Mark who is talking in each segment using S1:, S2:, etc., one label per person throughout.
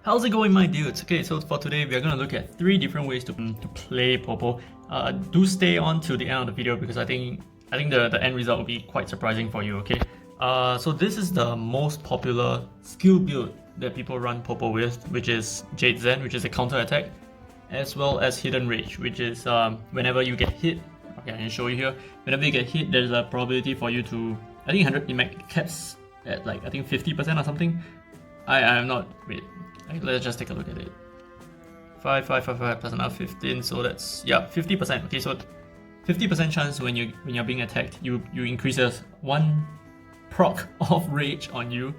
S1: How's it going, my dudes? Okay, so for today we are gonna look at 3 different ways to play Popo. Do stay on till the end of the video because I think the end result will be quite surprising for you. Okay, so this is the most popular skill build that people run Popo with, which is Jade Zen, which is a counter attack, as well as Hidden Rage, which is whenever you get hit. Okay, I can show you here. Whenever you get hit, there's a probability for you to, I think 100, it caps at like I think 50% or something. I'm not, wait, let's just take a look at it. 5 plus another 15, so that's, yeah, 50%. Okay, so 50% chance when you're being attacked, you increases 1 proc of rage on you,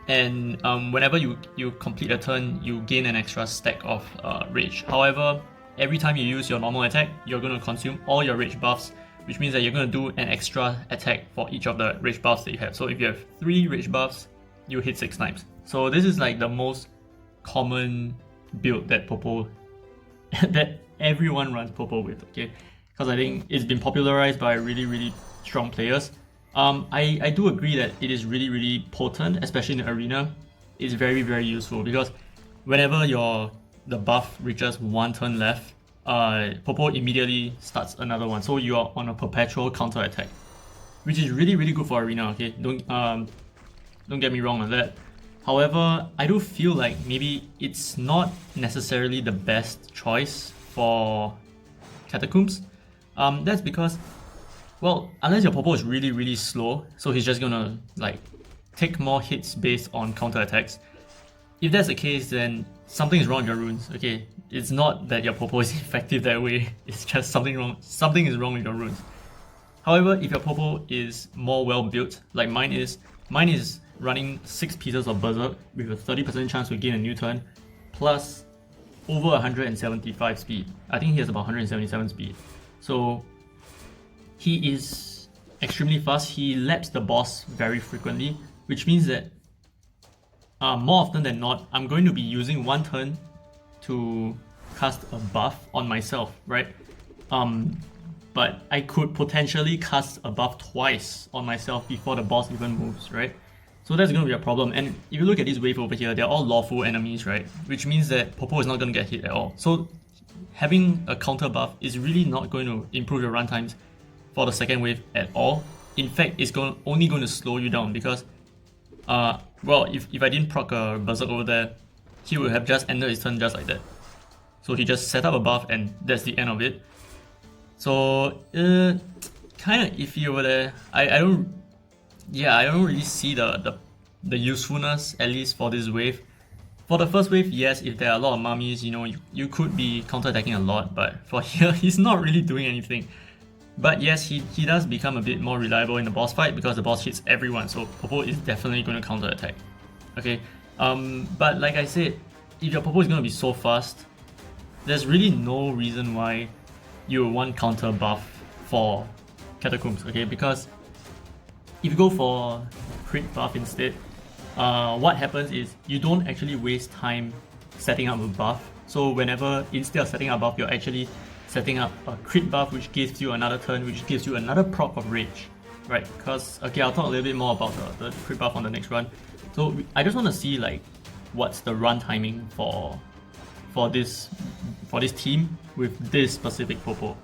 S1: and whenever you complete a turn, you gain an extra stack of rage. However, every time you use your normal attack, you're going to consume all your rage buffs, which means that you're going to do an extra attack for each of the rage buffs that you have. So if you have 3 rage buffs, you hit 6 times. So this is like the most common build that Popo that everyone runs Popo with, okay? Because I think it's been popularized by really strong players. I do agree that it is really potent, especially in the arena. It's very useful because whenever the buff reaches 1 turn left, Popo immediately starts another one, so you are on a perpetual counter attack, which is really good for arena. Okay, don't get me wrong on that. However, I do feel like maybe it's not necessarily the best choice for Catacombs. That's because, well, unless your Popo is really slow, so he's just gonna like take more hits based on counter attacks. If that's the case, then something is wrong with your runes. Okay, it's not that your Popo is effective that way. It's just something wrong. Something is wrong with your runes. However, if your Popo is more well built, like mine is running 6 pieces of Berserk with a 30% chance to gain a new turn, plus over 175 speed. I think he has about 177 speed. So he is extremely fast. He laps the boss very frequently, which means that more often than not, I'm going to be using 1 turn to cast a buff on myself, right? But I could potentially cast a buff twice on myself before the boss even moves, right? So that's going to be a problem. And if you look at this wave over here, they're all lawful enemies, right? Which means that Popo is not going to get hit at all. So having a counter buff is really not going to improve your runtimes for the second wave at all. In fact, it's only going to slow you down because, well, if I didn't proc a Berserk over there, he would have just ended his turn just like that. So he just set up a buff and that's the end of it. So, kind of iffy over there. I don't really see the usefulness, at least for this wave. For the first wave, yes, if there are a lot of mummies, you know, you could be counter-attacking a lot, but for here, he's not really doing anything. But yes, he does become a bit more reliable in the boss fight because the boss hits everyone, so Popo is definitely going to counter-attack. Okay, but like I said, if your Popo is going to be so fast, there's really no reason why you want counter buff for Catacombs, okay? Because if you go for crit buff instead, what happens is you don't actually waste time setting up a buff. So whenever, instead of setting up a buff, you're actually setting up a crit buff, which gives you another turn, which gives you another proc of rage, right? Because, okay, I'll talk a little bit more about the crit buff on the next run. So I just want to see like what's the run timing for this team with this specific Popo.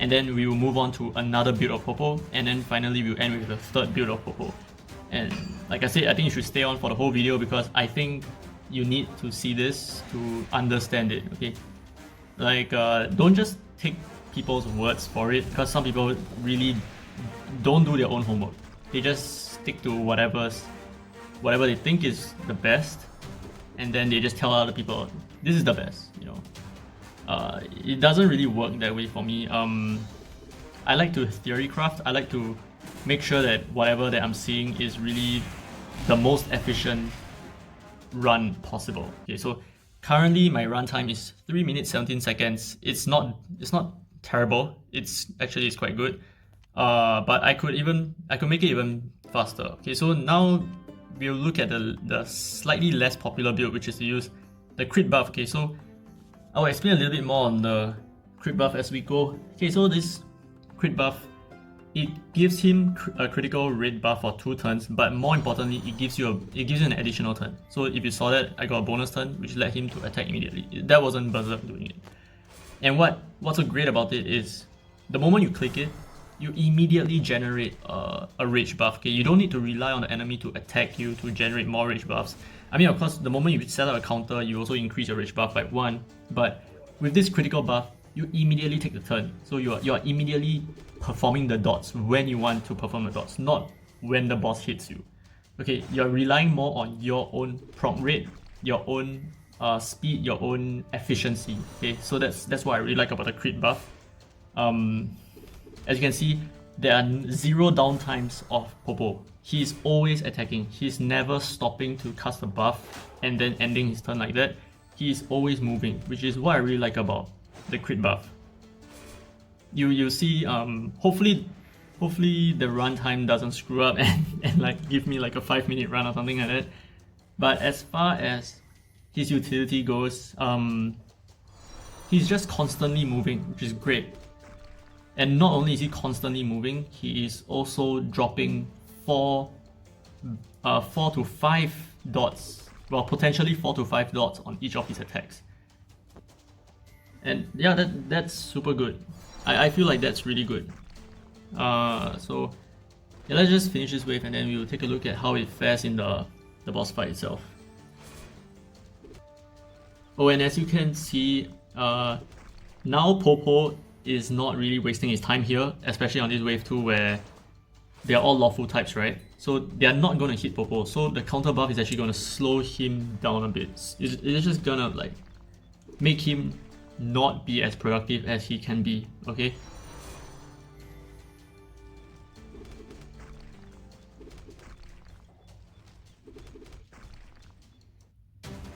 S1: And then we will move on to another build of Popo, and then finally we'll end with the 3rd build of Popo. And like I said, I think you should stay on for the whole video because I think you need to see this to understand it, okay? Like, don't just take people's words for it, because some people really don't do their own homework. They just stick to whatever they think is the best, and then they just tell other people, this is the best, you know. It doesn't really work that way for me. I like to theory craft. I like to make sure that whatever that I'm seeing is really the most efficient run possible. Okay, so currently my runtime is 3 minutes 17 seconds. It's not terrible. It's quite good. But I could make it even faster. Okay, so now we'll look at the slightly less popular build, which is to use the crit buff. Okay, so I'll explain a little bit more on the crit buff as we go. Okay, so this crit buff it gives him a critical rate buff for 2 turns, but more importantly, it gives you an additional turn. So if you saw that, I got a bonus turn, which led him to attack immediately. That wasn't Berserk doing it. And what's so great about it is, the moment you click it, you immediately generate a rage buff. Okay, you don't need to rely on the enemy to attack you to generate more rage buffs. I mean, of course, the moment you set up a counter, you also increase your rage buff by 1. But with this critical buff, you immediately take the turn. So you are immediately performing the dots when you want to perform the dots, not when the boss hits you. Okay, you're relying more on your own proc rate, your own speed, your own efficiency. Okay, so that's what I really like about the crit buff. As you can see, there are 0 downtimes of Popo. He's always attacking. He's never stopping to cast a buff and then ending his turn like that. He's always moving, which is what I really like about the crit buff. You see, hopefully the runtime doesn't screw up and like give me like a 5-minute run or something like that. But as far as his utility goes, he's just constantly moving, which is great. And not only is he constantly moving, he is also dropping 4 to 5 dots, well, potentially 4 to 5 dots on each of his attacks. And yeah, that's super good. I feel like that's really good. So yeah, let's just finish this wave and then we'll take a look at how it fares in the boss fight itself. Oh, and as you can see, now Popo is not really wasting his time here, especially on this wave 2 where they are all lawful types, right? So they are not going to hit Popo, so the counter buff is actually going to slow him down a bit. It's just gonna like make him not be as productive as he can be, okay?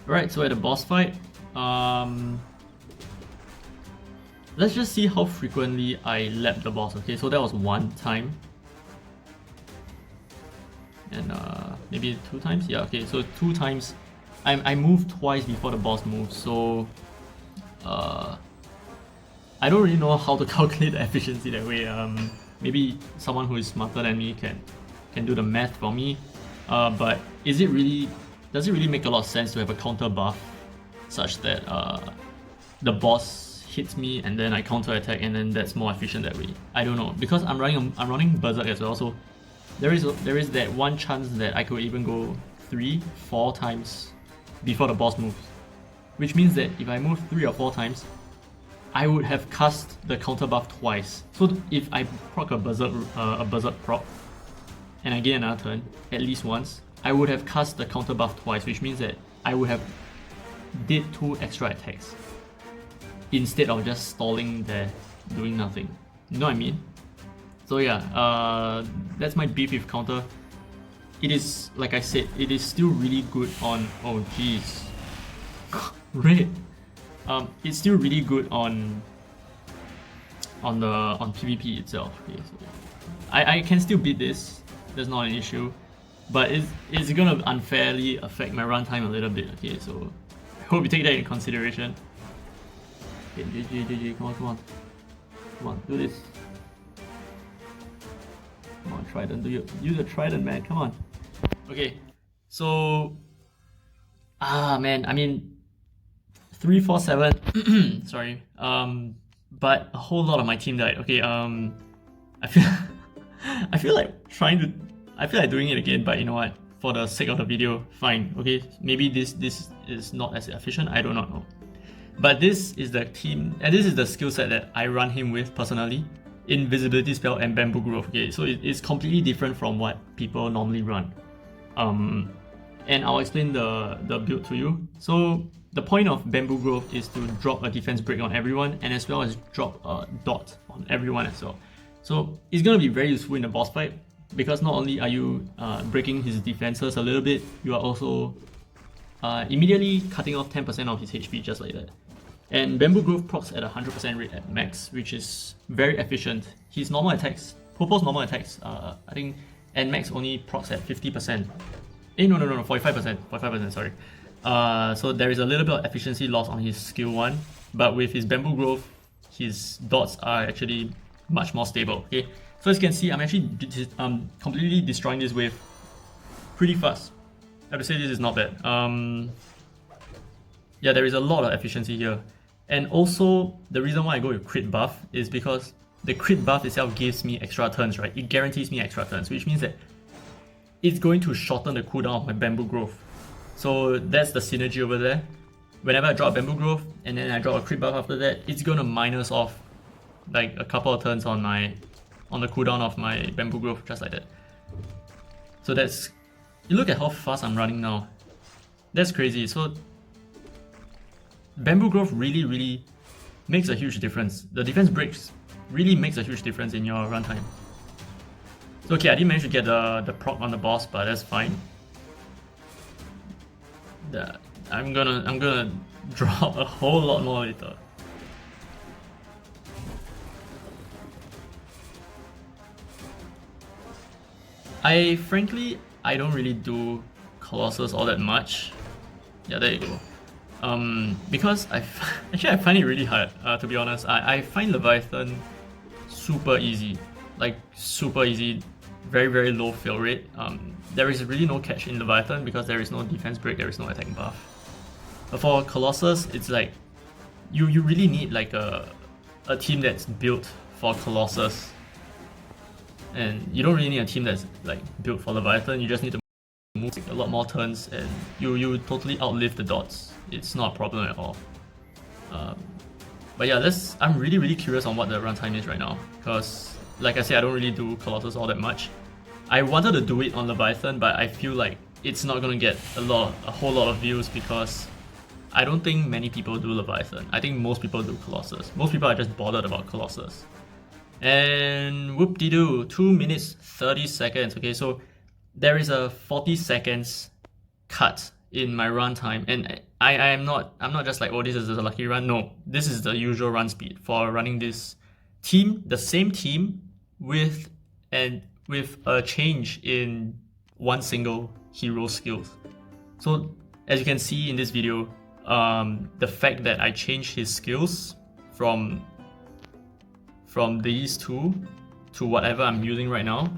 S1: Alright, so at the boss fight, let's just see how frequently I lap the boss, okay? So that was 1 time. And maybe 2 times? Yeah, okay, so 2 times. I moved twice before the boss moves, so I don't really know how to calculate the efficiency that way. Maybe someone who is smarter than me can do the math for me. But does it really make a lot of sense to have a counter buff such that the boss hits me and then I counter attack and then that's more efficient that way? I don't know, because I'm running Berserk as well, so there is that one chance that I could even go 3-4 times before the boss moves, which means that if I move 3 or 4 times, I would have cast the counter buff twice. So if I proc a Berserk proc and I get another turn at least once, I would have cast the counter buff twice, which means that I would have did 2 extra attacks instead of just stalling there doing nothing. You know what I mean? So yeah, that's my beef with counter. It is, like I said, it is still really good on, oh jeez, red. It's still really good on PvP itself. Okay, so I can still beat this. That's not an issue, but it's gonna unfairly affect my runtime a little bit. Okay, so I hope you take that in consideration. Okay, GG, come on, do this. Come on, Trident, use the Trident, man, come on. Okay, so man, I mean 347 sorry, but a whole lot of my team died. Okay, I feel like doing it again, but you know what, for the sake of the video, fine. Okay, maybe this is not as efficient, I do not know, but this is the team and this is the skill set that I run him with personally: Invisibility Spell and Bamboo Growth. Okay, so it's completely different from what people normally run, and I'll explain the build to you. So the point of Bamboo Growth is to drop a defense break on everyone and as well as drop a dot on everyone as well. So it's going to be very useful in the boss fight, because not only are you breaking his defenses a little bit, you are also immediately cutting off 10% of his HP just like that. And Bamboo Growth procs at 100% rate at max, which is very efficient. His normal attacks, Popo's normal attacks, I think at max only procs at 50%. No, 45%, sorry. So there is a little bit of efficiency loss on his skill 1, but with his Bamboo Growth, his dots are actually much more stable. Okay, So as you can see, I'm actually completely destroying this wave pretty fast. I have to say this is not bad. Yeah, there is a lot of efficiency here. And also, the reason why I go with crit buff is because the crit buff itself gives me extra turns, right? It guarantees me extra turns, which means that it's going to shorten the cooldown of my bamboo growth. So that's the synergy over there. Whenever I drop bamboo growth and then I drop a crit buff after that, it's gonna minus off like a couple of turns on the cooldown of my bamboo growth, just like that. So that's, you look at how fast I'm running now. That's crazy. So bamboo growth really makes a huge difference. The defense breaks really makes a huge difference in your runtime. So okay, I didn't manage to get the proc on the boss, but that's fine. I'm gonna drop a whole lot more later. Frankly, I don't really do Colossus all that much. Yeah, there you go. Because I find it really hard, to be honest. I find Leviathan super easy. Like, super easy. Very low fail rate. There is really no catch in Leviathan because there is no defense break, there is no attack buff. But for Colossus, it's like, you really need like a team that's built for Colossus. And you don't really need a team that's like built for Leviathan, you just need to move a lot more turns and you totally outlive the dots. It's not a problem at all. But yeah, I'm really curious on what the runtime is right now, because like I said, I don't really do Colossus all that much. I wanted to do it on Leviathan, but I feel like it's not gonna get a whole lot of views because I don't think many people do Leviathan. I think most people do Colossus. Most people are just bothered about Colossus. And whoop-de-doo, 2 minutes 30 seconds. Okay, so there is a 40 seconds cut in my runtime, and I'm not just like, oh, this is a lucky run. No, this is the usual run speed for running this team, the same team with a change in one single hero skills. So as you can see in this video, the fact that I changed his skills from these two to whatever I'm using right now,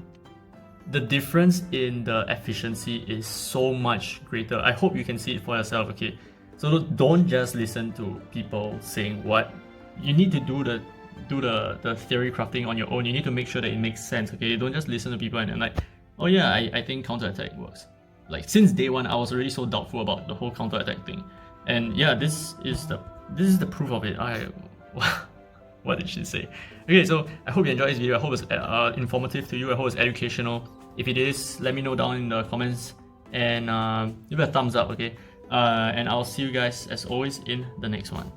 S1: the difference in the efficiency is so much greater. I hope you can see it for yourself, okay? So don't just listen to people saying what. You need to do the theory crafting on your own. You need to make sure that it makes sense, okay? Don't just listen to people and then like, oh yeah, I think counterattack works. Like since day one, I was already so doubtful about the whole counterattack thing. And yeah, this is the proof of it. What did she say? Okay, so I hope you enjoyed this video. I hope it's informative to you. I hope it's educational. If it is, let me know down in the comments and give it a thumbs up, okay? And I'll see you guys as always in the next one.